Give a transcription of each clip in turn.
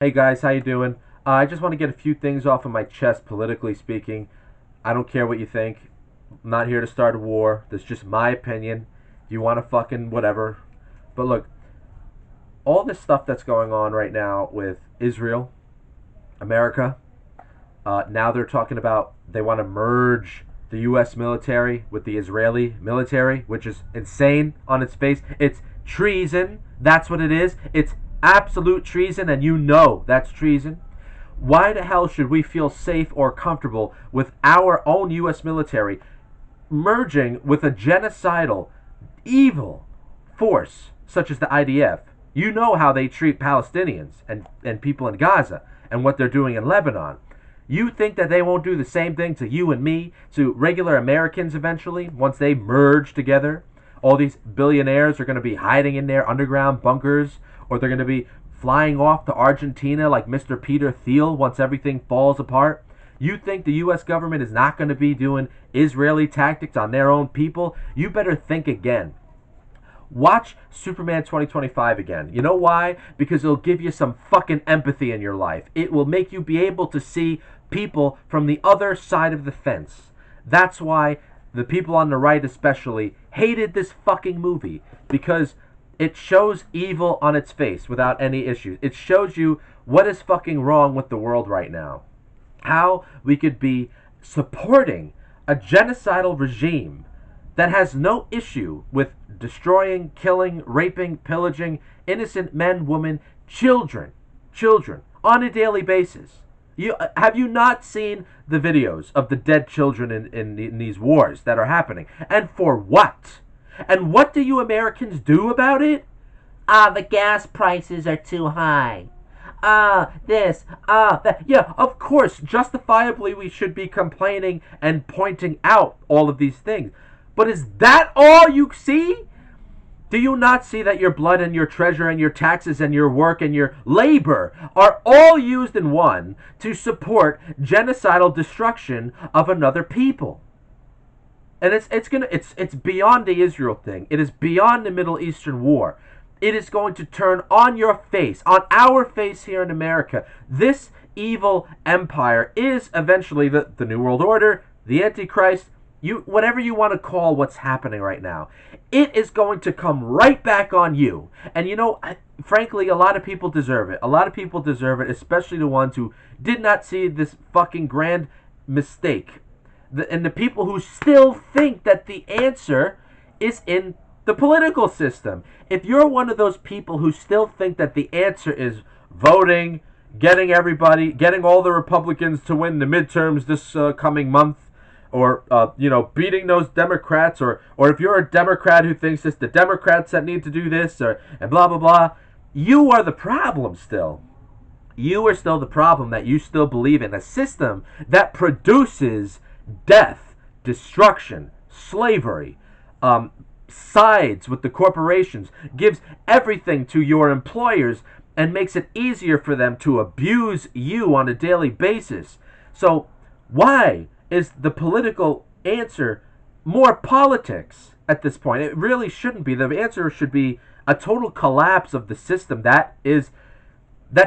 Hey guys, how you doing? I just want to get a few things off of my chest, politically speaking. I don't care what you think. I'm not here to start a war. That's just my opinion. You want to fucking whatever. But look, all this stuff that's going on right now with Israel, America, now they're talking about they want to merge the U.S. military with the Israeli military, which is insane on its face. It's treason. That's what it is. It's absolute treason, and you know that's treason. Why the hell should we feel safe or comfortable with our own U.S. military merging with a genocidal, evil force such as the IDF? You know how they treat Palestinians and people in Gaza and what they're doing in Lebanon. You think that they won't do the same thing to you and me, to regular Americans eventually, once they merge together? All these billionaires are going to be hiding in their underground bunkers, or they're going to be flying off to Argentina like Mr. Peter Thiel once everything falls apart. You think the U.S. government is not going to be doing Israeli tactics on their own people? You better think again. Watch Superman 2025 again. You know why? Because it'll give you some fucking empathy in your life. It will make you be able to see people from the other side of the fence. That's why the people on the right especially hated this fucking movie, because it shows evil on its face without any issues. It shows you what is fucking wrong with the world right now. How we could be supporting a genocidal regime that has no issue with destroying, killing, raping, pillaging innocent men, women, children on a daily basis. Have you not seen the videos of the dead children in these wars that are happening? And for what? And what do you Americans do about it? The gas prices are too high. That. Yeah, of course, justifiably we should be complaining and pointing out all of these things. But is that all you see? Do you not see that your blood and your treasure and your taxes and your work and your labor are all used in one to support genocidal destruction of another people? And it's beyond the Israel thing. It is beyond the Middle Eastern war. It is going to turn on your face, on our face here in America. This evil empire is eventually the New World Order, the Antichrist, whatever you want to call what's happening right now. It is going to come right back on you. And frankly, a lot of people deserve it. A lot of people deserve it, especially the ones who did not see this fucking grand mistake. And the people who still think that the answer is in the political system. If you're one of those people who still think that the answer is voting, getting all the Republicans to win the midterms this coming month, or beating those Democrats, or if you're a Democrat who thinks it's the Democrats that need to do this, and blah blah blah, you are the problem still. You are still the problem, that you still believe in a system that produces death, destruction, slavery, sides with the corporations, gives everything to your employers, and makes it easier for them to abuse you on a daily basis. So why is the political answer more politics at this point? It really shouldn't be. The answer should be a total collapse of the system that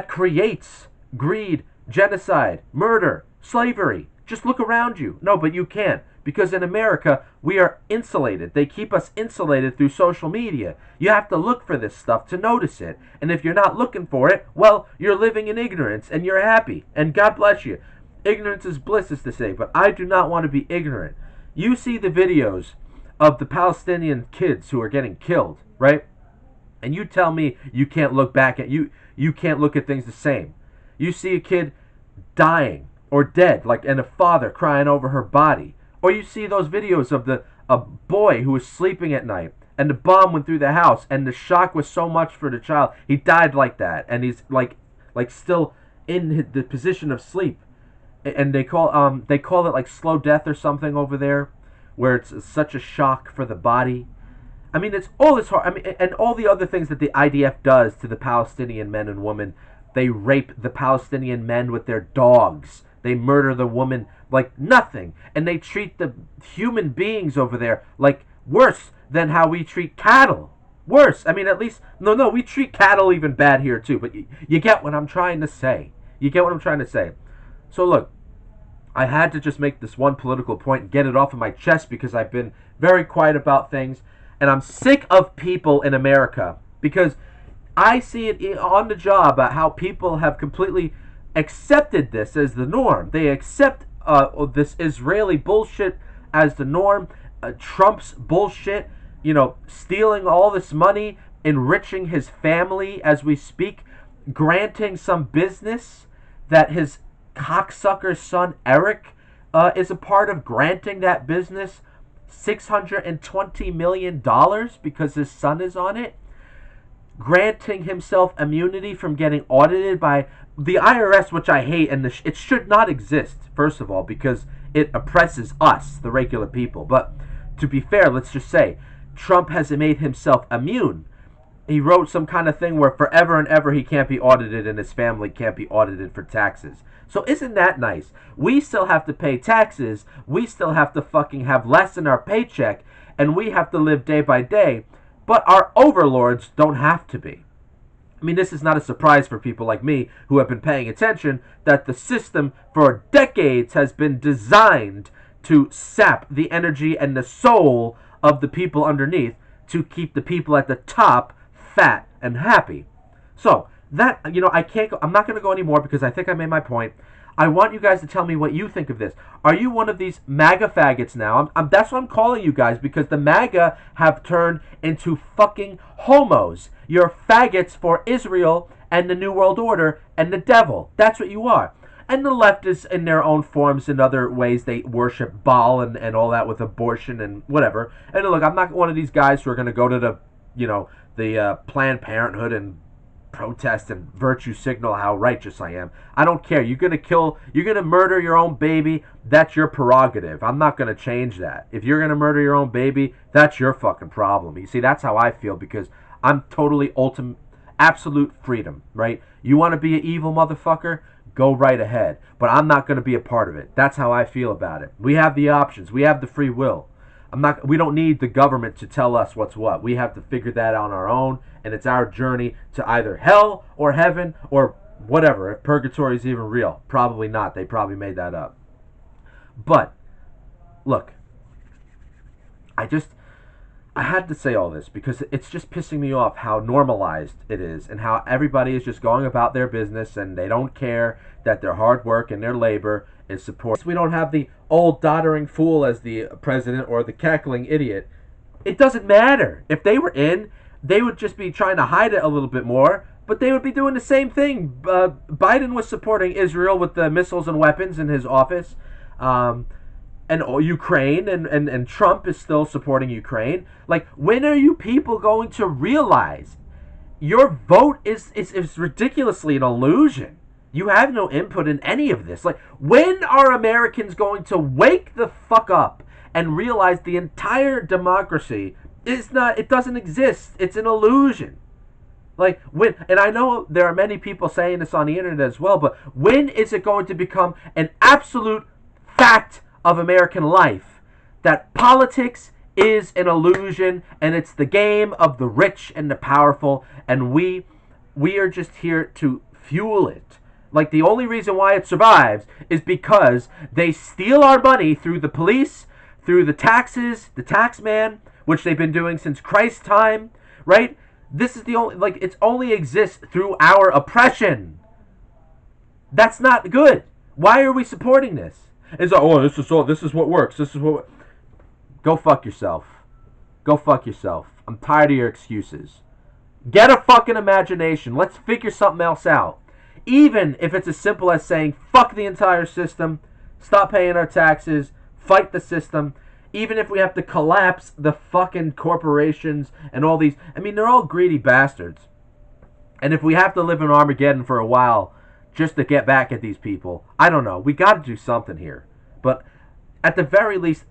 creates greed, genocide, murder, slavery. Just look around you. No, but you can't. Because in America, we are insulated. They keep us insulated through social media. You have to look for this stuff to notice it. And if you're not looking for it, well, you're living in ignorance and you're happy. And God bless you. Ignorance is bliss, is to say. But I do not want to be ignorant. You see the videos of the Palestinian kids who are getting killed, right? And you tell me you can't look back at you can't look at things the same. You see a kid dying or dead, and a father crying over her body. Or you see those videos of a boy who was sleeping at night and the bomb went through the house and the shock was so much for the child. He died like that, and he's like still in the position of sleep. And they call it like slow death or something over there, where it's such a shock for the body. I mean, it's all this hard. I mean, and all the other things that the IDF does to the Palestinian men and women. They rape the Palestinian men with their dogs. They murder the woman like nothing. And they treat the human beings over there like worse than how we treat cattle. Worse. I mean, at least no, we treat cattle even bad here too. But you get what I'm trying to say. You get what I'm trying to say. So look, I had to just make this one political point and get it off of my chest because I've been very quiet about things, and I'm sick of people in America because I see it on the job how people have completely accepted this as the norm. They accept this Israeli bullshit as the norm, Trump's bullshit, stealing all this money, enriching his family as we speak, granting some business that his cocksucker son Eric is a part of, granting that business $620 million because his son is on it, granting himself immunity from getting audited by the IRS, which I hate, and it should not exist, first of all, because it oppresses us, the regular people. But to be fair, let's just say Trump has made himself immune. He wrote some kind of thing where forever and ever he can't be audited and his family can't be audited for taxes. So isn't that nice? We still have to pay taxes. We still have to fucking have less in our paycheck, and we have to live day by day. But our overlords don't have to be. I mean, this is not a surprise for people like me who have been paying attention that the system for decades has been designed to sap the energy and the soul of the people underneath to keep the people at the top fat and happy. So, that, I can't go, I'm not going to go anymore because I think I made my point. I want you guys to tell me what you think of this. Are you one of these MAGA faggots now? That's what I'm calling you guys, because the MAGA have turned into fucking homos. You're faggots for Israel and the New World Order and the devil. That's what you are. And the leftists, in their own forms and other ways, they worship Baal and all that with abortion and whatever. And look, I'm not one of these guys who are going to go to the Planned Parenthood and protest and virtue signal how righteous I am. I don't care. You're gonna murder your own baby, that's your prerogative. I'm not gonna change that. If you're gonna murder your own baby, that's your fucking problem. You see, that's how I feel, because I'm totally absolute freedom, right? You want to be an evil motherfucker? Go right ahead. But I'm not gonna be a part of it. That's how I feel about it. We have the options. We have the free will. We don't need the government to tell us what's what. We have to figure that out on our own, and it's our journey to either hell or heaven or whatever. If purgatory is even real. Probably not. They probably made that up. But, look, I had to say all this because it's just pissing me off how normalized it is and how everybody is just going about their business and they don't care that their hard work and their labor is supported. We don't have the old doddering fool as the president or the cackling idiot. It doesn't matter. If they were in, they would just be trying to hide it a little bit more, but they would be doing the same thing. Biden was supporting Israel with the missiles and weapons in his office, and Ukraine, and Trump is still supporting Ukraine. Like, when are you people going to realize your vote is ridiculously an illusion? You have no input in any of this. Like, when are Americans going to wake the fuck up and realize the entire democracy it doesn't exist. It's an illusion. Like, when, and I know there are many people saying this on the internet as well, but when is it going to become an absolute fact of American life that politics is an illusion and it's the game of the rich and the powerful, and we are just here to fuel it? Like, the only reason why it survives is because they steal our money through the police, through the taxes, the tax man, which they've been doing since Christ's time, right? This is the only, like, it only exists through our oppression. That's not good. Why are we supporting this? It's like, oh, this is what works. Go fuck yourself. Go fuck yourself. I'm tired of your excuses. Get a fucking imagination. Let's figure something else out. Even if it's as simple as saying, fuck the entire system, stop paying our taxes, fight the system. Even if we have to collapse the fucking corporations and all these, I mean, they're all greedy bastards. And if we have to live in Armageddon for a while just to get back at these people, I don't know. We got to do something here. But at the very least,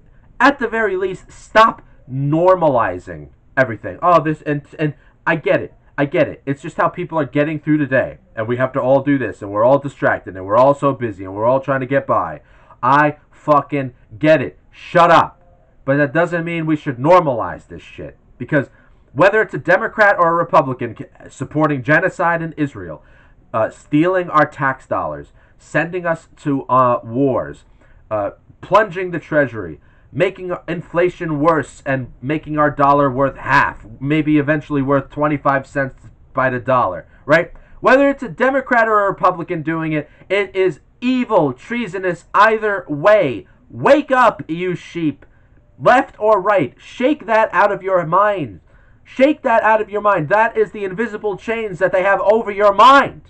stop normalizing everything. Oh, this, and I get it. It's just how people are getting through the day. And we have to all do this. And we're all distracted. And we're all so busy. And we're all trying to get by. I fucking get it. Shut up. But that doesn't mean we should normalize this shit. Because Whether it's a Democrat or a Republican supporting genocide in Israel, stealing our tax dollars, sending us to wars, plunging the treasury, making inflation worse and making our dollar worth half, maybe eventually worth 25 cents by the dollar, right? Whether it's a Democrat or a Republican doing it, it is evil, treasonous either way. Wake up, you sheep. Left or right, shake that out of your mind. Shake that out of your mind. That is the invisible chains that they have over your mind.